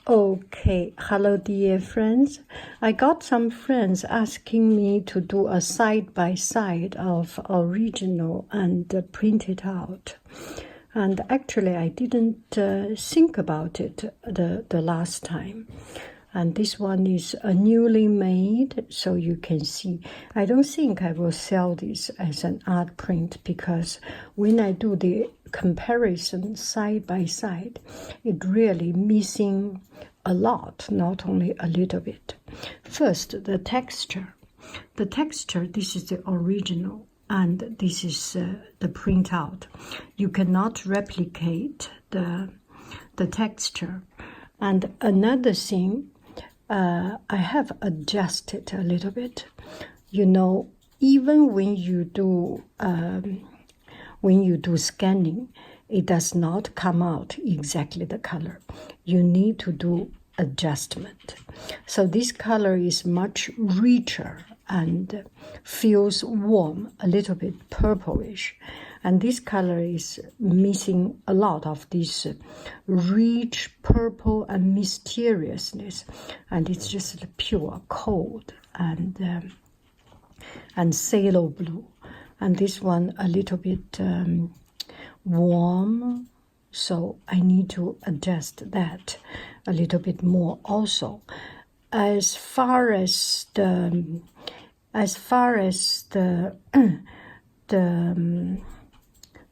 Okay, hello dear friends. I got some friends asking me to do a side-by-side of original and print it out. And actually I didn't think about it the last time. And this one is a newly made, so you can see. I don't think I will sell this as an art print because when I do the comparison side by side, it really missing a lot, not only a little bit. First, the texture. The texture, this is the original, and this is the printout. You cannot replicate the texture. And another thing, I have adjusted a little bit. You know, even when you do scanning, it does not come out exactly the color. You need to do adjustment. So this color is much richer and feels warm, a little bit purplish. And this color is missing a lot of this rich purple and mysteriousness. And it's just pure cold and phthalo blue. And this one a little bit warm, so I need to adjust that a little bit more also. As far as the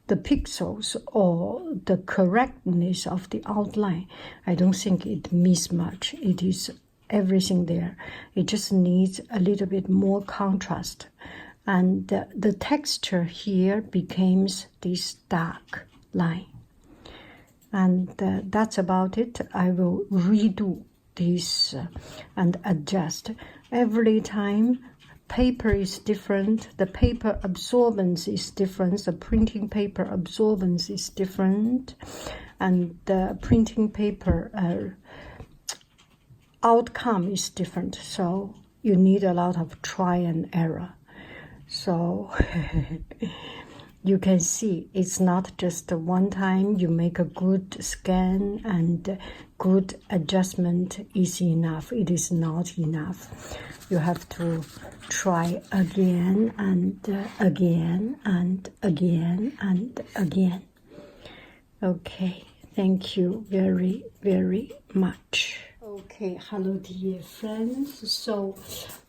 pixels or the correctness of the outline, I don't think it miss much. It is everything there. It just needs a little bit more contrast. And the texture here becomes this dark line. And that's about it. I will redo this and adjust. Every time paper is different, the paper absorbance is different, the printing paper absorbance is different, and the printing paper outcome is different. So you need a lot of try and error. So you can see it's not just one time you make a good scan and good adjustment is enough. It is not enough. You have to try again and again and again and again. Okay, thank you very, very much. Okay, hello dear friends. So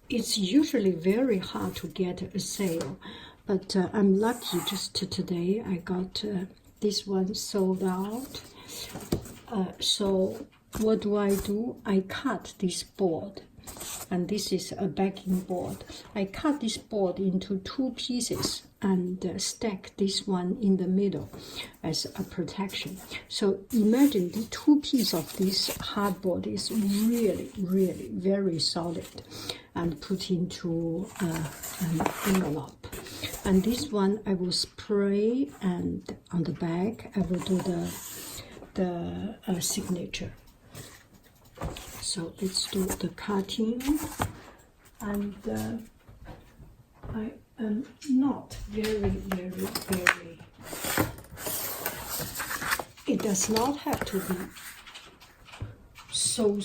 it's usually very hard to get a sale, but I'm lucky just today I got this one sold out. So what do? I cut this board, and this is a backing board. I cut this board into two pieces and stack this one in the middle as a protection. So imagine the two pieces of this hardboard is really, really very solid and put into an envelope. And this one I will spray, and on the back I will do the signature. So let's do the cutting. And I am not very, it does not have to be so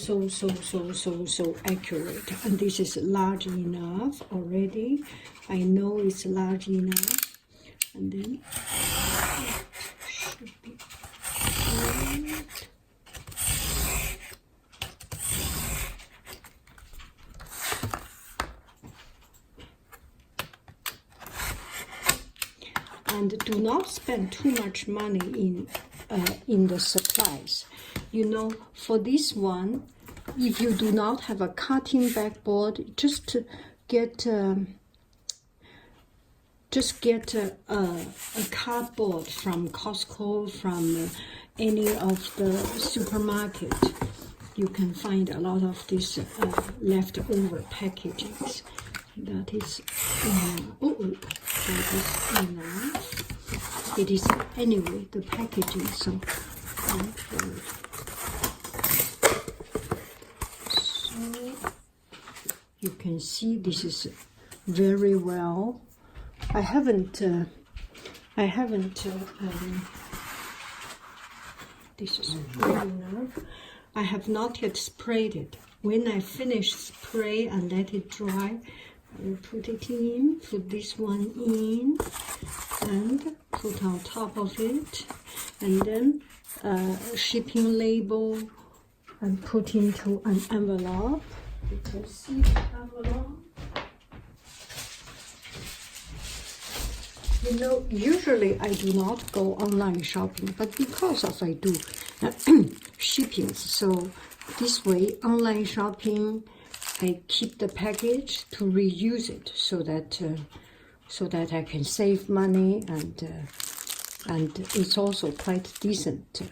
accurate. And this is large enough already. I know it's large enough. And then it should be good. And do not spend too much money in the supplies. You know, for this one, if you do not have a cutting backboard, just get a cardboard from Costco, from any of the supermarket. You can find a lot of these leftover packagings. That is enough. It is anyway the packaging, so you can see this is very well. I haven't this is good enough. I have not yet sprayed it. When I finish spray and let it dry, I will put it in, put this one in, and put on top of it, and then shipping label, and put into an envelope. You can see the envelope. You know, usually I do not go online shopping, but because of I do shipping, so this way online shopping, I keep the package to reuse it so that I can save money, and it's also quite decent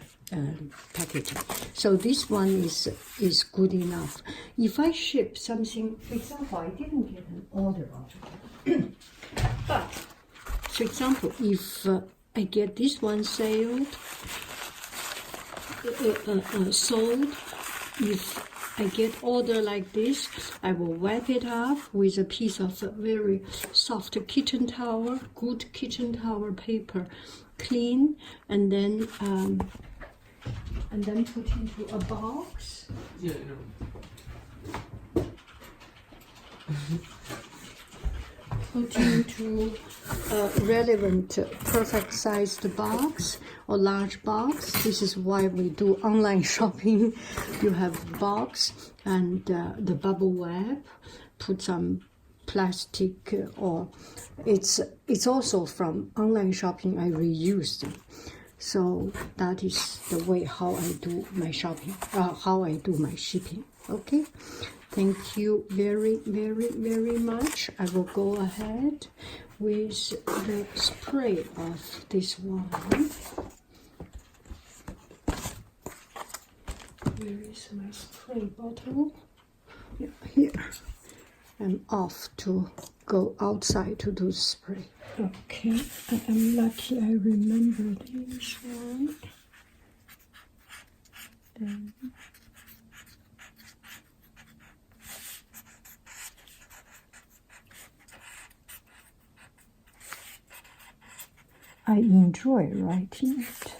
packaging. So this one is good enough. If I ship something, for example, I didn't get an order out of it, but for example, if I get this one sold, if I get order like this, I will wipe it up with a piece of very soft kitchen towel, good kitchen towel paper, clean, and then put into a box. Yeah, no. Put into a relevant, perfect-sized box or large box. This is why we do online shopping. You have box and the bubble wrap. Put some plastic, or it's also from online shopping. I reuse them. So that is the way how I do my shopping, how I do my shipping. Okay, thank you very, very, very much. I will go ahead with the spray of this one. Where is my spray bottle? Yeah, here. I'm off to go outside to do spray. Okay, I am lucky I remember this one. Then I enjoy writing it.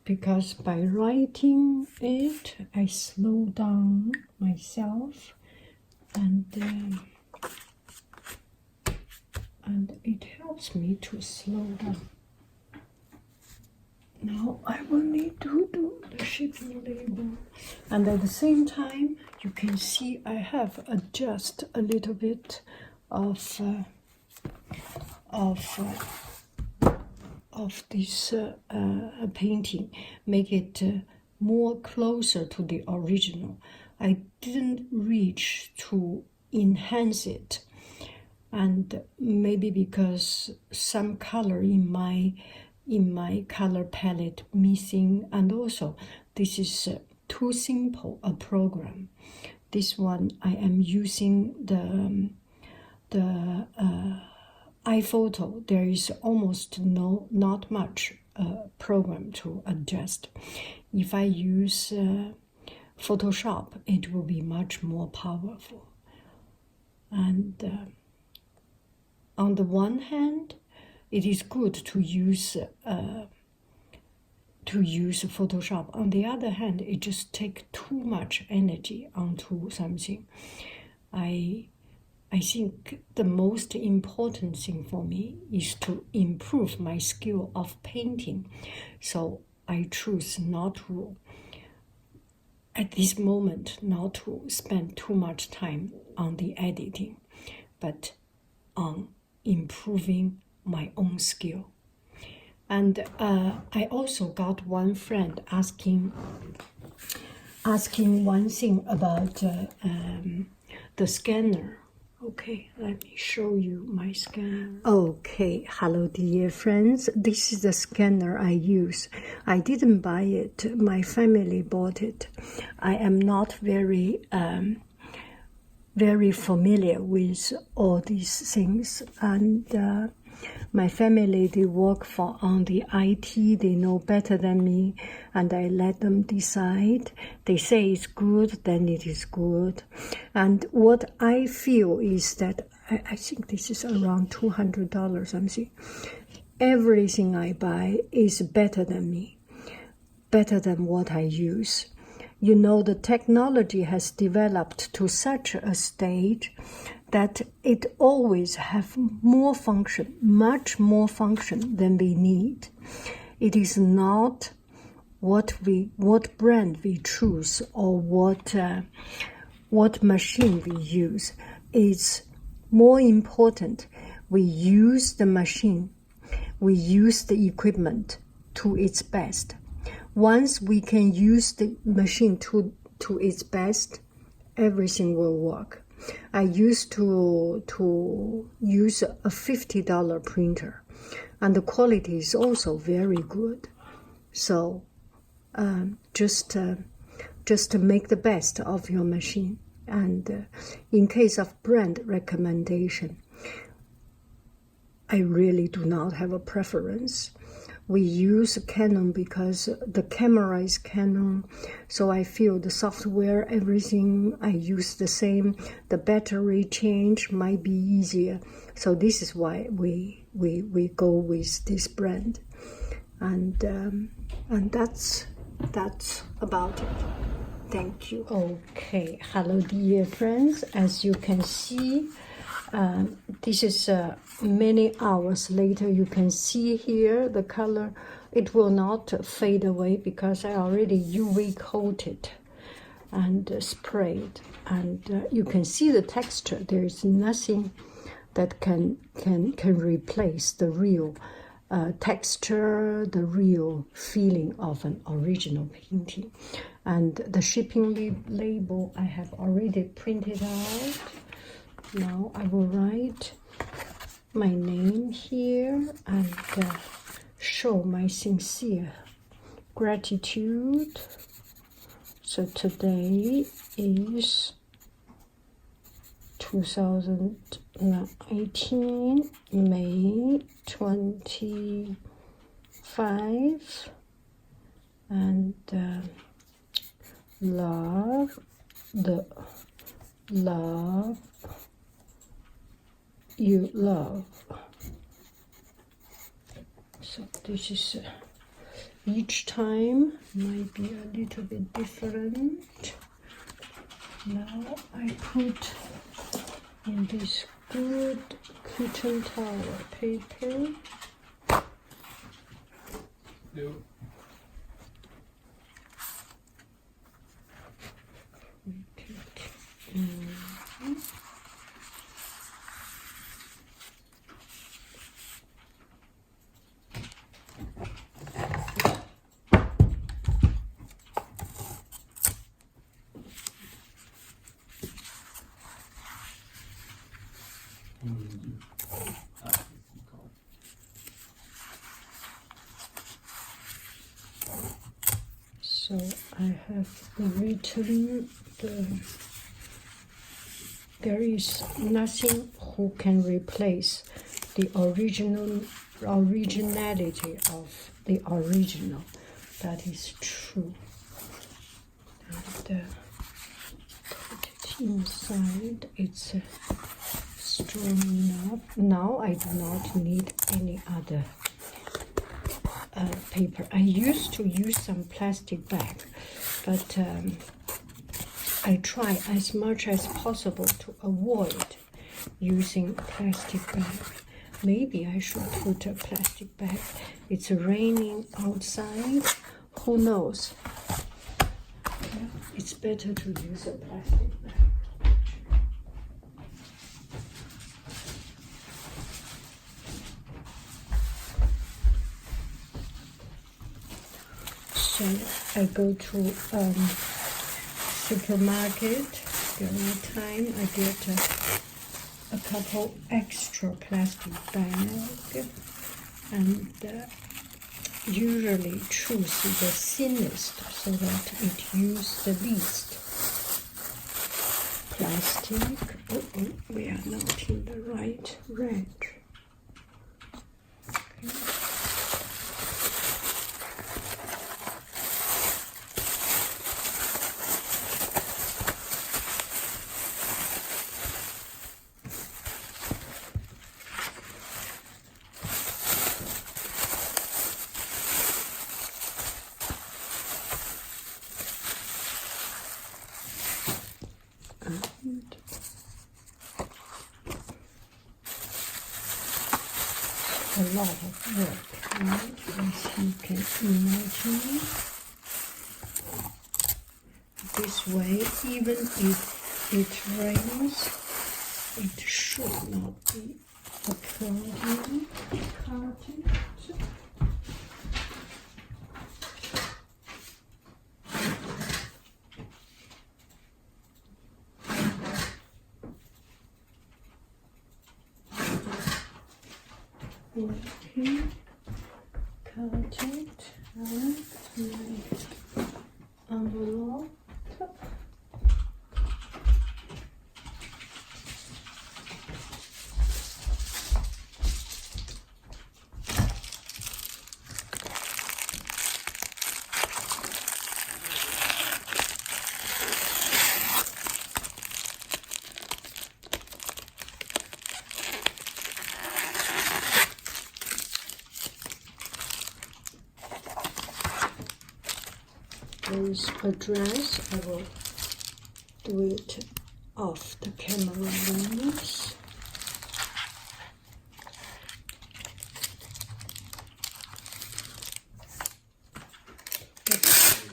Because by writing it, I slow down myself, and it helps me to slow down. Now I will need to do the shipping label, and at the same time, you can see I have adjusted a little bit of this painting, make it more closer to the original. I didn't reach to enhance it, and maybe because some color in my color palette missing, and also this is too simple a program. This one I am using the iPhoto. There is almost not much program to adjust. If I use Photoshop, it will be much more powerful. And on the one hand, it is good to use Photoshop. On the other hand, it just takes too much energy onto something. I think the most important thing for me is to improve my skill of painting. So I choose not to, at this moment, not to spend too much time on the editing, but on improving my own skill. And I also got one friend asking one thing about the scanner. Okay, let me show you my scanner. Okay, hello dear friends. This is the scanner I use. I didn't buy it. My family bought it. I am not very familiar with all these things, and my family, they work on the IT, they know better than me, and I let them decide. They say it's good, then it is good. And what I feel is that I think this is around $200 something. Everything I buy is better than me, better than what I use. You know, the technology has developed to such a stage that it always have more function, much more function than we need. It is not what brand we choose or what machine we use. It's more important we use the machine, we use the equipment to its best. Once we can use the machine to its best, everything will work. I used to use a $50 printer, and the quality is also very good. So just to make the best of your machine. And in case of brand recommendation, I really do not have a preference. We use Canon because the camera is Canon, so I feel the software, everything, I use the same. The battery change might be easier. So this is why we go with this brand. And that's about it. Thank you. Okay, hello dear friends. As you can see, this is many hours later. You can see here the color. It will not fade away because I already UV coated and sprayed. And you can see the texture. There is nothing that can replace the real texture, the real feeling of an original painting. And the shipping label I have already printed out. Now I will write my name here and show my sincere gratitude. So today is 2019, May 25, and love you love. So this is each time might be a little bit different. Now I put in this good kitchen towel paper. No. So I have written there is nothing who can replace the originality of the original. That is true. And put it inside. It's strong enough. Now I do not need any other paper. I used to use some plastic bag, but I try as much as possible to avoid using plastic bag. Maybe I should put a plastic bag. It's raining outside. Who knows? Yeah, it's better to use a plastic bag. So I go to supermarket during the time. I get a couple extra plastic bag, and usually choose the thinnest so that it uses the least plastic. Oh, we are not in the right range. Okay. And a lot of work, right? As you can imagine. This way, even if it rains, it should not be a problem. Cut it. Okay, cut it and make envelope. This address, I will do it off the camera lens.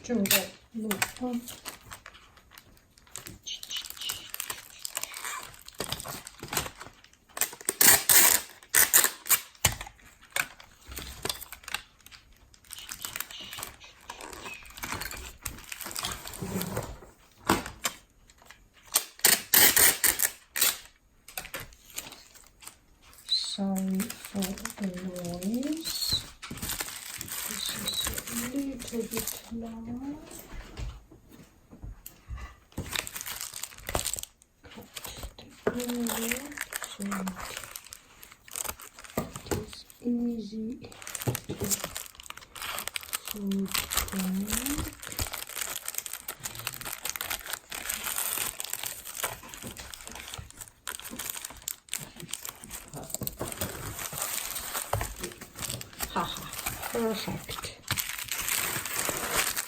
正在录啊。Sorry for the noise. This is a little bit loud. Cut the area so it is easy to fold back. Haha, perfect.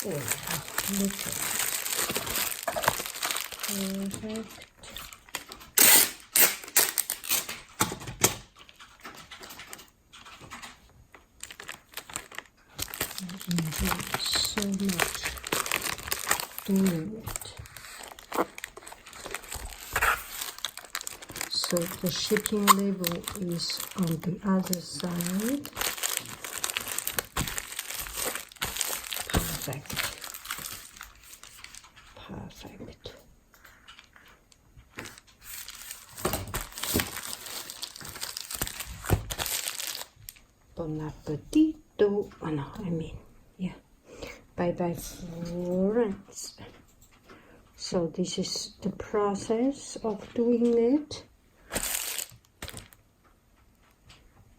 Oh, look at it. Perfect. I enjoy so much doing it. So the shipping label is on the other side. Perfect. Perfect. Bon appetito. Oh no, I mean, yeah. Bye bye, friends. So this is the process of doing it.